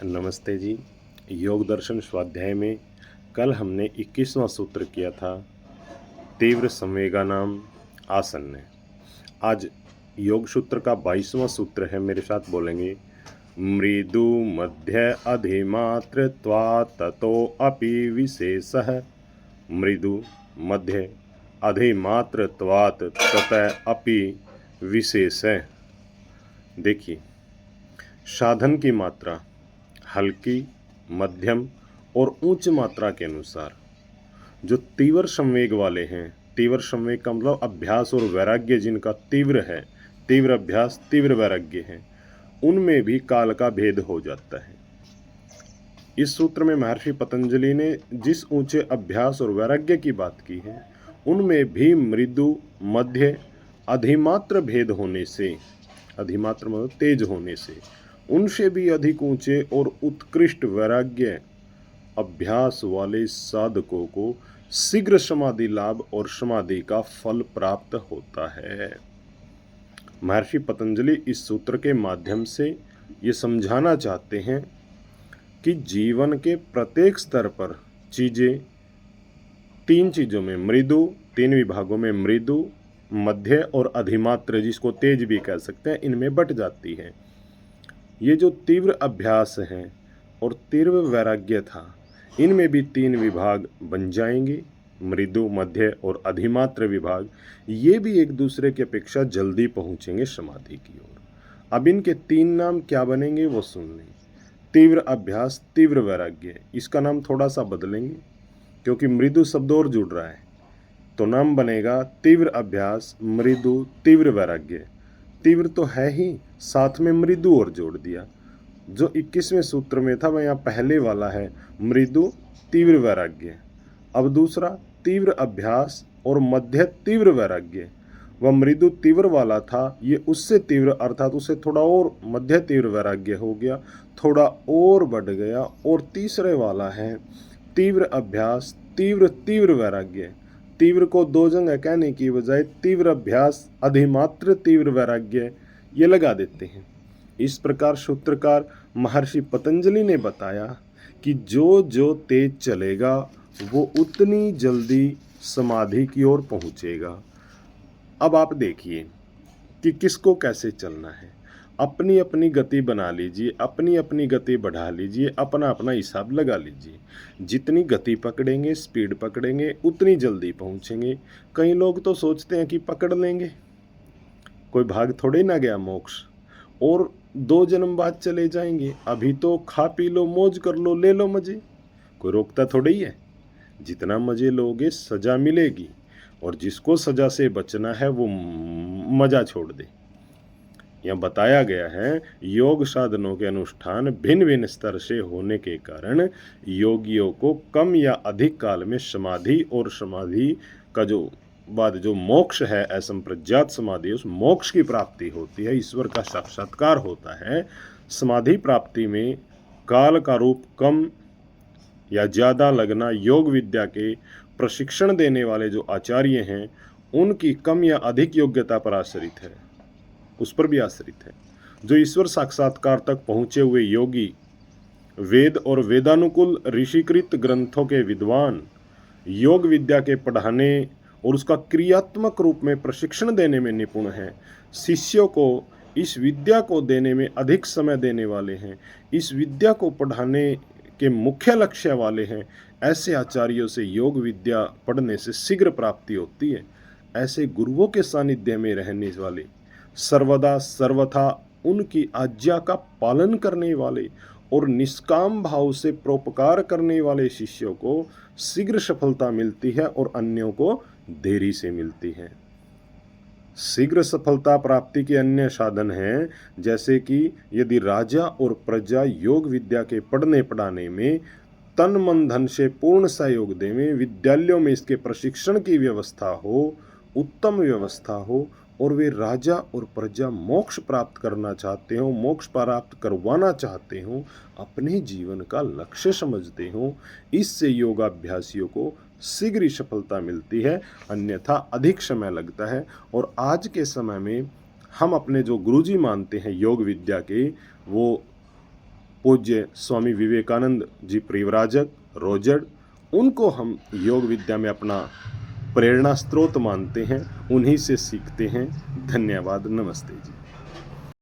नमस्ते जी। योग दर्शन स्वाध्याय में कल हमने 21वां सूत्र किया था, तीव्र संवेगानाम आसन्न। आज योग सूत्र का 22वां सूत्र है, मेरे साथ बोलेंगे। मृदु मध्य अधिमात्रत्वा ततो अपि विशेषः। मृदु मध्य अधिमात्रत्वात् ततः अपि विशेषः। देखिए, साधन की मात्रा हल्की, मध्यम और उच्च मात्रा के अनुसार जो तीव्र संवेग वाले हैं, तीव्र संवेग का मतलब अभ्यास और वैराग्य जिनका तीव्र है, तीव्र अभ्यास तीव्र वैराग्य है, उनमें भी काल का भेद हो जाता है। इस सूत्र में महर्षि पतंजलि ने जिस ऊंचे अभ्यास और वैराग्य की बात की है, उनमें भी मृदु, मध्य, अधिमात्र भेद होने से, अधिमात्र मतलब तेज होने से, उनसे भी अधिक ऊंचे और उत्कृष्ट वैराग्य अभ्यास वाले साधकों को शीघ्र समाधि लाभ और समाधि का फल प्राप्त होता है। महर्षि पतंजलि इस सूत्र के माध्यम से ये समझाना चाहते हैं कि जीवन के प्रत्येक स्तर पर चीजें तीन चीजों में, मृदु, तीन विभागों में मृदु, मध्य और अधिमात्र, जिसको तेज भी कह सकते हैं, इनमें बट जाती है। ये जो तीव्र अभ्यास है और तीव्र वैराग्य था, इनमें भी तीन विभाग बन जाएंगे, मृदु, मध्य और अधिमात्र विभाग। ये भी एक दूसरे की अपेक्षा जल्दी पहुंचेंगे समाधि की ओर। अब इनके तीन नाम क्या बनेंगे वो सुन लें। तीव्र अभ्यास, तीव्र वैराग्य, इसका नाम थोड़ा सा बदलेंगे क्योंकि मृदु शब्द और जुड़ रहा है, तो नाम बनेगा तीव्र अभ्यास, मृदु, तीव्र वैराग्य। तीव्र तो है ही, साथ में मृदु और जोड़ दिया। जो 21वें सूत्र में था वह यहाँ पहले वाला है, मृदु तीव्र वैराग्य। अब दूसरा तीव्र अभ्यास और मध्य तीव्र वैराग्य। वह मृदु तीव्र वाला था, ये उससे तीव्र अर्थात उससे थोड़ा और मध्य तीव्र वैराग्य हो गया, थोड़ा और बढ़ गया। और तीसरे वाला है तीव्र अभ्यास तीव्र तीव्र वैराग्य। तीव्र को दो जगह कहने की बजाय तीव्र अभ्यास अधिमात्र तीव्र वैराग्य ये लगा देते हैं। इस प्रकार सूत्रकार महर्षि पतंजलि ने बताया कि जो जो तेज चलेगा वो उतनी जल्दी समाधि की ओर पहुंचेगा। अब आप देखिए कि किसको कैसे चलना है। अपनी अपनी गति बना लीजिए, अपनी अपनी गति बढ़ा लीजिए, अपना अपना हिसाब लगा लीजिए। जितनी गति पकड़ेंगे, स्पीड पकड़ेंगे, उतनी जल्दी पहुंचेंगे। कई लोग तो सोचते हैं कि पकड़ लेंगे, कोई भाग थोड़े ना गया मोक्ष, और 2 जन्म बाद चले जाएंगे, अभी तो खा पी लो, मौज कर लो, ले लो मजे, कोई रोकता थोड़ी है। जितना मजे लोगे सजा मिलेगी, और जिसको सजा से बचना है वो मजा छोड़ दे। यहाँ बताया गया है, योग साधनों के अनुष्ठान भिन्न भिन्न स्तर से होने के कारण योगियों को कम या अधिक काल में समाधि और समाधि का जो मोक्ष है, असंप्रज्ञात समाधि, उस मोक्ष की प्राप्ति होती है, ईश्वर का साक्षात्कार होता है। समाधि प्राप्ति में काल का रूप कम या ज़्यादा लगना योग विद्या के प्रशिक्षण देने वाले जो आचार्य हैं उनकी कम या अधिक योग्यता पर आश्रित है, उस पर भी आश्रित है। जो ईश्वर साक्षात्कार तक पहुँचे हुए योगी, वेद और वेदानुकूल ऋषिकृत ग्रंथों के विद्वान, योग विद्या के पढ़ाने और उसका क्रियात्मक रूप में प्रशिक्षण देने में निपुण हैं, शिष्यों को इस विद्या को देने में अधिक समय देने वाले हैं, इस विद्या को पढ़ाने के मुख्य लक्ष्य वाले हैं, ऐसे आचार्यों से योग विद्या पढ़ने से शीघ्र प्राप्ति होती है। ऐसे गुरुओं के सानिध्य में रहने वाले, सर्वदा सर्वथा उनकी आज्ञा का पालन करने वाले और निष्काम भाव से परोपकार करने वाले शिष्यों को शीघ्र सफलता मिलती है और अन्यों को देरी से मिलती है। शीघ्र सफलता प्राप्ति के अन्य साधन हैं, जैसे कि यदि राजा और प्रजा योग विद्या के पढ़ने पढ़ाने में तन मन धन से पूर्ण सहयोग देवें, विद्यालयों में इसके प्रशिक्षण की व्यवस्था हो, उत्तम व्यवस्था हो, और वे राजा और प्रजा मोक्ष प्राप्त करना चाहते हो, मोक्ष प्राप्त करवाना चाहते हो, अपने जीवन का लक्ष्य समझते हो, इससे योगाभ्यासियों को शीघ्र ही सफलता मिलती है, अन्यथा अधिक समय लगता है। और आज के समय में हम अपने जो गुरुजी मानते हैं योग विद्या के, वो पूज्य स्वामी विवेकानंद जी परिव्राजक रोजड़, उनको हम योग विद्या में अपना प्रेरणा स्रोत मानते हैं, उन्हीं से सीखते हैं। धन्यवाद, नमस्ते जी।